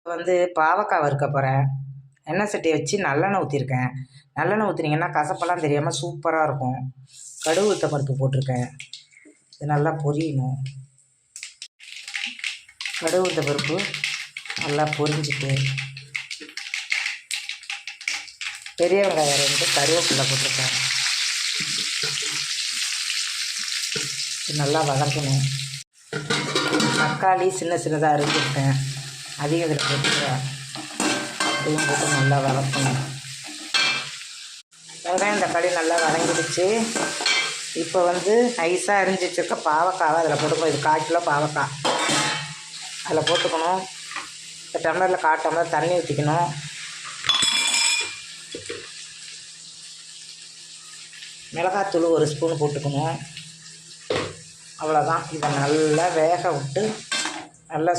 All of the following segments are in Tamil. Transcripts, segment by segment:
பாவக்காய் வறுக்க போகிறேன். எண்ணெய் சட்டியை வச்சு நல்லெண்ணெய் ஊற்றிருக்கேன். நல்லெண்ணெய் ஊற்றினீங்கன்னா கசப்பெல்லாம் தெரியாமல் சூப்பராக இருக்கும். கடுகு உளுத்தம் பருப்பு போட்டிருக்கேன். இது நல்லா பொரியணும். கடுகு உளுத்தம் பருப்பு நல்லா பொரிஞ்சிட்டு பெரிய வெங்காயம் 2 கருவேப்பிலை போட்டிருக்கேன். இது நல்லா வதக்கணும். தக்காளி சின்னதாக அரிஞ்சிருக்கேன். அதையும் இதில் போட்டுக்கிறேன். அதையும் போட்டு நல்லா வதக்கணும். வெங்காயம் தக்காளி நல்லா வதங்கிடுச்சு. இப்போ நைஸாக அரிஞ்சு வச்சுருக்க பாவக்காவை அதில் போட்டுக்கணும். இது 1/4 கிலோ பாவக்காய் அதில் போட்டுக்கணும். இந்த டம்ளரில் 1/4 டம்ளர் தண்ணி ஊற்றிக்கணும். மிளகாத்தூள் 1 ஸ்பூன் போட்டுக்கணும். அவ்வளோதான். இதை நல்லா வேக விட்டு நல்லா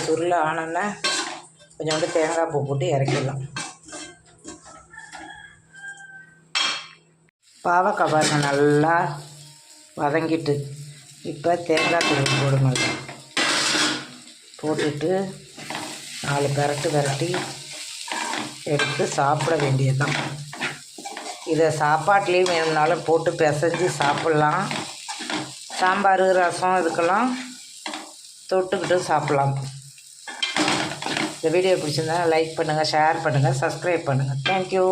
சுருள ஆனோன்னா கொஞ்சோண்டு தேங்காய் பூ போட்டு இறக்கிடலாம். பாவக்காய் பாருங்க நல்லா வதங்கிட்டு இப்போ தேங்காய் தூள் போடணும். போட்டுட்டு 4 பெரட்டி எடுத்து சாப்பிட வேண்டியது தான். இதை சாப்பாட்லேயும் வேணும்னாலும் போட்டு பிசைஞ்சு சாப்பிட்லாம். சாம்பார் ரசம் இதுக்கெல்லாம் தொட்டுக்கிட்டு சாப்பிட்லாம். இந்த வீடியோ பிடிச்சிருந்தா லைக் பண்ணுங்கள், ஷேர் பண்ணுங்கள், சப்ஸ்கிரைப் பண்ணுங்கள். தேங்க்யூ.